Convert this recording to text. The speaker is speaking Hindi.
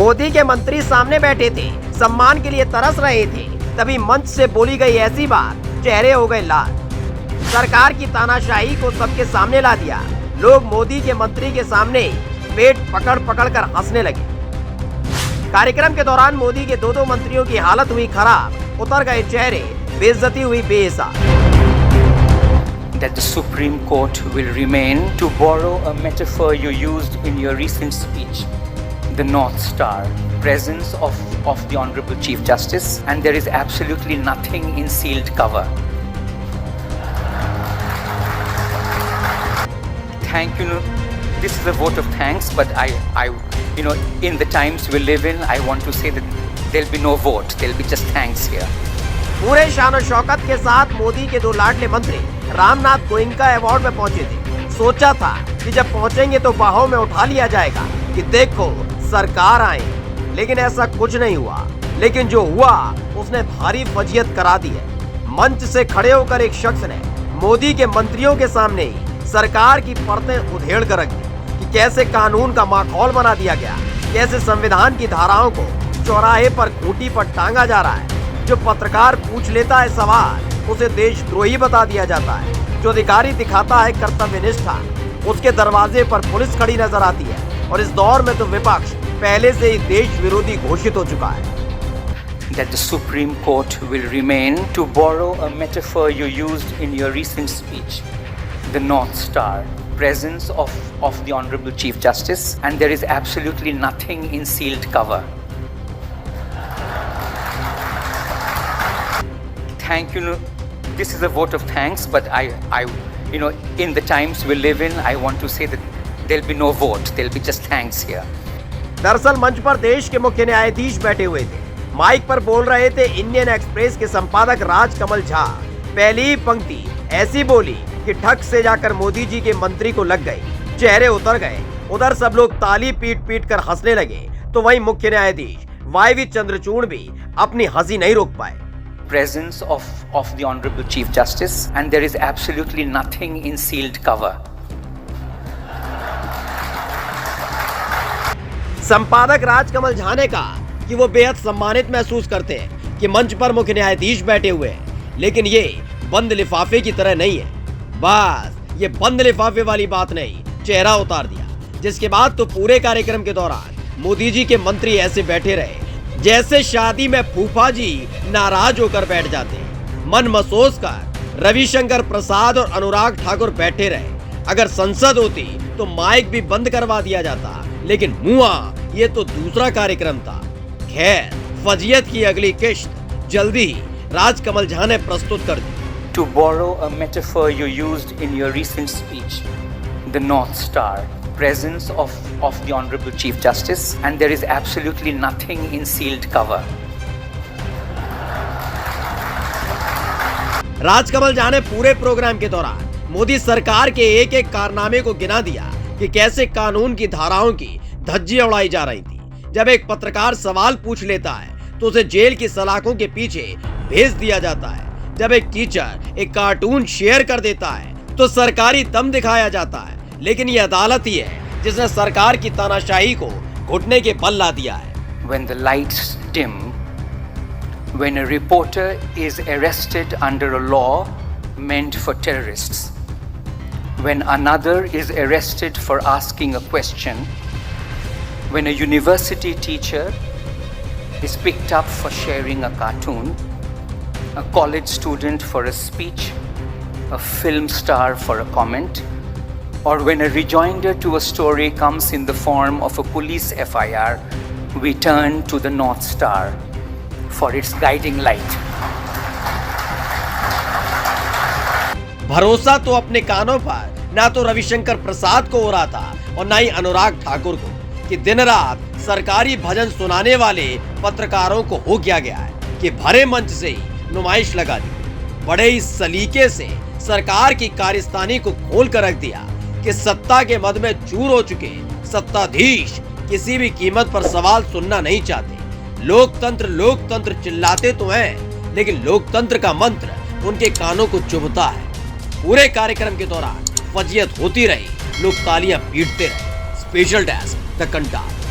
मोदी के मंत्री सामने बैठे थे, सम्मान के लिए तरस रहे थे, तभी मंच से बोली गई ऐसी बात, चेहरे हो गए लाल। सरकार की तानाशाही को सबके सामने ला दिया। लोग मोदी के मंत्री के सामने पेट पकड़ पकड़ कर हंसने लगे। कार्यक्रम के दौरान मोदी के दो मंत्रियों की हालत हुई खराब, उतर गए चेहरे, बेइज्जती हुई बेहिसाब। That the Supreme Court will remain, to borrow a metaphor you used in your recent speech, the North Star, presence of the Honorable Chief Justice, and there is absolutely nothing in sealed cover. Thank you. This is a vote of thanks, but in the times we live in, I want to say that there'll be no vote, there'll be just thanks here. पूरे शान और शौकत के साथ मोदी के दो लाडले मंत्री रामनाथ गोयनका अवार्ड में पहुंचे थे। सोचा था कि जब पहुंचेंगे तो बाहों में उठा लिया जाएगा कि देखो सरकार आई, लेकिन ऐसा कुछ नहीं हुआ। लेकिन जो हुआ उसने भारी फजीयत करा दी है। मंच से खड़े होकर एक शख्स ने मोदी के मंत्रियों के सामने ही सरकार की परतें उधेड़ कर रख दी कि कैसे कानून का माखौल बना दिया गया, कैसे संविधान की धाराओं को चौराहे पर खूंटी पर टांगा जा रहा है। जो पत्रकार पूछ लेता है सवाल, उसे देशद्रोही बता दिया जाता है। जो अधिकारी दिखाता है कर्तव्य निष्ठा, उसके दरवाजे पर पुलिस खड़ी नजर आती है। और इस दौर में तो विपक्ष पहले से ही देश विरोधी घोषित हो चुका है। That the Supreme Court will remain, to borrow a metaphor you used in your recent speech, the North Star, presence of the Honorable Chief Justice, and there is absolutely nothing in sealed cover. Thank you. This is a vote of thanks, but in the times we live in, I want to say that there'll be no vote, there'll be just thanks here. दरअसल मंच पर देश के मुख्य न्यायाधीश बैठे हुए थे। माइक पर बोल रहे थे इंडियन एक्सप्रेस के संपादक राजकमल झा। पहली ही पंक्ति ऐसी बोली कि ठक से जाकर मोदी जी के मंत्री को लग गई। चेहरे उतर गए। उधर सब लोग ताली पीट पीट कर हंसने लगे, तो वहीं मुख्य न्यायाधीश वाईवी चंद्रचूड़ भी अपनी हंसी नहीं रोक पाए। Presence of the Honorable Chief Justice, and there is absolutely nothing in sealed cover. संपादक राजकमल झा ने कहा कि वो बेहद सम्मानित महसूस करते हैं कि मंच पर मुख्य न्यायाधीश बैठे हुए हैं, लेकिन ये बंद लिफाफे की तरह नहीं है। बस ये बंद लिफाफे वाली बात नहीं, चेहरा उतार दिया। जिसके बाद तो पूरे कार्यक्रम के दौरान मोदी जी के मंत्री ऐसे बैठे रहे जैसे शादी में फूफा जी नाराज होकर बैठ जाते। मन मसोस कर रविशंकर प्रसाद और अनुराग ठाकुर बैठे रहे। अगर संसद होती तो माइक भी बंद करवा दिया जाता, लेकिन हुआ ये तो दूसरा कार्यक्रम था। खैर, फजीयत की अगली किश्त जल्दी ही राजकमल झा ने प्रस्तुत कर दी। To borrow a metaphor you used in your recent speech, the North Star, presence of the Honorable Chief Justice, and there is absolutely nothing in sealed cover. Rajkamal Jha ने पूरे प्रोग्राम के दौरान मोदी सरकार के एक एक कारनामे को गिना दिया कि कैसे कानून की धाराओं की धज्जियां उड़ाई जा रही थी। जब एक पत्रकार सवाल पूछ लेता है तो उसे जेल की सलाखों के पीछे भेज दिया जाता है। जब एक टीचर एक कार्टून शेयर कर देता है तो सरकारी दम दिखाया जाता है। लेकिन ये अदालत ही है जिसने सरकार की तानाशाही को घुटने के बल ला दिया है। When the lights dim, when a reporter is arrested under a law meant for terrorists, when another is arrested for asking a question, when a university teacher is picked up for sharing a cartoon, a college student for a speech, a film star for a comment, or when a rejoinder to a story comes in the form of a police FIR, we turn to the North Star for its guiding light. भरोसा तो अपने कानों पर ना तो रविशंकर प्रसाद को हो रहा था और ना ही अनुराग ठाकुर को कि दिन रात सरकारी भजन सुनाने वाले पत्रकारों को हो क्या गया है कि भरे मंच से ही नुमाइश लगा दी। बड़े ही सलीके से सरकार की कार्यस्थानी को खोल कर रख दिया कि सत्ता के मद में चूर हो चुके सत्ताधीश किसी भी कीमत पर सवाल सुनना नहीं चाहते। लोकतंत्र लोकतंत्र चिल्लाते तो हैं, लेकिन लोकतंत्र का मंत्र उनके कानों को चुभता है। पूरे कार्यक्रम के दौरान फजीयत होती रही, लोग तालियां पीटते रहे। Special desk the Kantar.